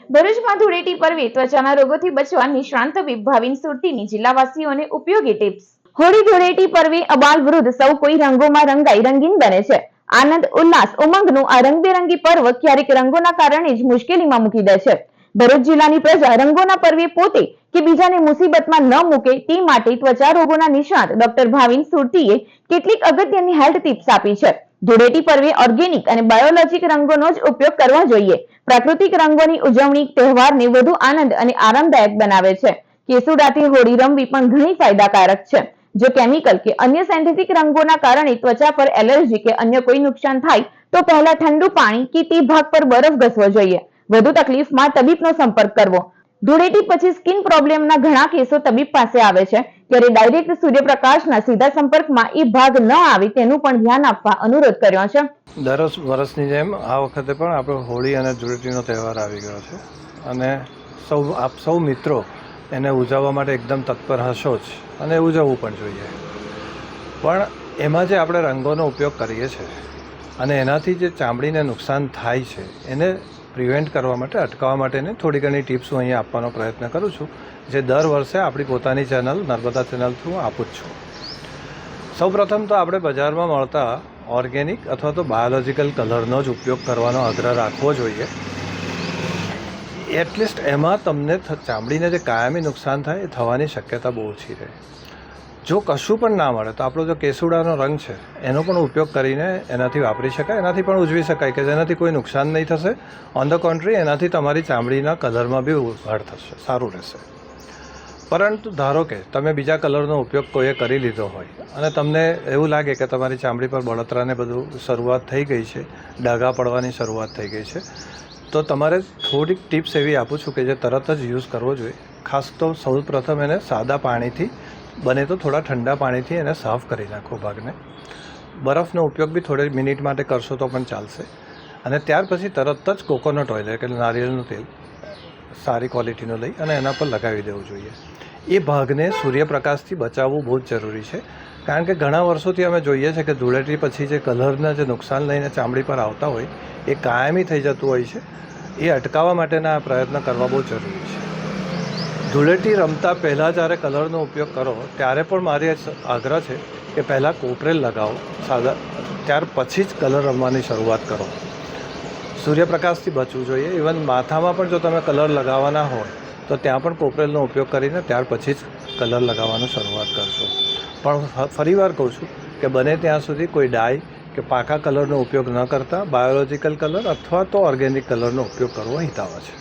ભરૂચમાં ધૂળેટી પર્વે ત્વચાના રોગોથી બચવા નિષ્ણાંત તબીબ ભાવિન સુરતીની જિલ્લાવાસીઓને ઉપયોગી ટિપ્સ। હોળી ધૂળેટી પર્વે અબાલ વૃદ્ધ સૌ કોઈ રંગોમાં રંગાઈ રંગીન બને છે। આનંદ ઉલ્લાસ ઉમંગનું આ રંગબેરંગી પર્વ ક્યારેક રંગોના કારણે જ મુશ્કેલીમાં મૂકી દે છે। ભરૂચ જિલ્લાની પ્રજા રંગોના પર્વે પોતે કે બીજાને મુસીબતમાં ન મૂકે તે માટે ત્વચા રોગોના નિષ્ણાત ડોક્ટર ભાવિન સુરતીએ કેટલીક અગત્યની હેલ્થ ટિપ્સ આપી છે। ધૂળેટી પર્વે ઓર્ગેનિક અને બાયોલોજિક રંગોનો જ ઉપયોગ કરવા જોઈએ। પ્રાકૃતિક રંગોની ઉજવણી તહેવારને વધુ આનંદ અને આરામદાયક બનાવે છે। કેસુડાથી હોળી રમવી પણ ઘણી ફાયદાકારક છે। જો કેમિકલ કે અન્ય સિન્થેટિક રંગોના કારણે ત્વચા પર એલર્જી કે અન્ય કોઈ નુકસાન થાય તો પહેલા ઠંડુ પાણી કે તે ભાગ પર બરફ ઘસવો જોઈએ। વધુ તકલીફમાં તબીબનો સંપર્ક કરવો। ધૂળેટી પછી સ્કિન પ્રોબ્લેમના ઘણા કેસો તબીબ પાસે આવે છે, ત્યારે ડાયરેક્ટ સૂર્યપ્રકાશના સીધા સંપર્કમાં એ ભાગ ન આવે તેનું પણ ધ્યાન આપવા અનુરોધ કર્યો છે। દર વર્ષની જેમ આ વખતે પણ આપણો હોળી અને ધૂળેટીનો તહેવાર આવી ગયો છે અને આપ સૌ મિત્રો એને ઉજવવા માટે એકદમ તત્પર હશો જ અને ઉજવવું પણ જોઈએ। પણ એમાં જે આપણે રંગોનો ઉપયોગ કરીએ છીએ અને એનાથી જે ચામડીને નુકસાન થાય છે એને પ્રિવેન્ટ કરવા માટે, અટકાવવા માટેની થોડી ઘણી ટિપ્સ હું અહીંયા આપવાનો પ્રયત્ન કરું છું, જે દર વર્ષે આપણી પોતાની ચેનલ નર્મદા ચેનલ થ્રુ આપું જ છું। સૌપ્રથમ તો આપણે બજારમાં મળતા ઓર્ગેનિક અથવા તો બાયોલોજિકલ કલરનો જ ઉપયોગ કરવાનો આગ્રહ રાખવો જોઈએ। એટલીસ્ટ એમાં તમને ચામડીને જે કાયમી નુકસાન થાય એ થવાની શક્યતા બહુ ઓછી રહે। જો કશું પણ ના મળે તો આપણો જો કેસુડાનો રંગ છે એનો પણ ઉપયોગ કરીને એનાથી વાપરી શકાય, એનાથી પણ ઉજવી શકાય કે જેનાથી કોઈ નુકસાન નહીં થશે। ઓન ધ કોન્ટ્રી એનાથી તમારી ચામડીના કલરમાં બી ઉઘાડ થશે, સારું રહેશે। પરંતુ ધારો કે તમે બીજા કલરનો ઉપયોગ કોઈએ કરી લીધો હોય અને તમને એવું લાગે કે તમારી ચામડી પર બળતરાને બધું શરૂઆત થઈ ગઈ છે, ડાઘા પડવાની શરૂઆત થઈ ગઈ છે, તો તમારે થોડીક ટિપ્સ એવી આપું છું કે જે તરત જ યુઝ કરવો જોઈએ। ખાસ તો સૌ પ્રથમ એને સાદા પાણીથી, બને તો થોડા ઠંડા પાણીથી એને સાફ કરી નાખો ભાગને। બરફનો ઉપયોગ બી થોડી મિનિટ માટે કરશો તો પણ ચાલશે। અને ત્યાર પછી તરત જ કોકોનટ ઓઇલ એટલે નારિયેળનું તેલ સારી ક્વોલિટીનું લઈ અને એના પર લગાવી દેવું જોઈએ। એ ભાગને સૂર્યપ્રકાશથી બચાવવું બહુ જ જરૂરી છે, કારણ કે ઘણા વર્ષોથી અમે જોઈએ છીએ કે ધૂળેટી પછી જે કલરના જે નુકસાન લઈને ચામડી પર આવતા હોય એ કાયમી થઈ જતું હોય છે। એ અટકાવવા માટેના પ્રયત્ન કરવા બહુ જરૂરી છે। ધૂળેટી રમતા પહેલાં જ્યારે કલરનો ઉપયોગ કરો ત્યારે પણ મારી આગ્રહ છે કે પહેલાં કોપરેલ લગાવો સાદા, ત્યાર પછી જ કલર રમવાની શરૂઆત કરો। સૂર્યપ્રકાશથી બચવું જોઈએ। ઇવન માથામાં પણ જો તમે કલર લગાવવાના હોય તો ત્યાં પણ કોપરેલનો ઉપયોગ કરીને ત્યાર પછી જ કલર લગાવવાનું શરૂઆત કરશો। પણ ફરીવાર કહું છું કે બને ત્યાં સુધી કોઈ ડાય કે પાકા કલરનો ઉપયોગ ન કરતા બાયોલોજિકલ કલર અથવા તો ઓર્ગેનિક કલરનો ઉપયોગ કરવો હિતાવહ છે।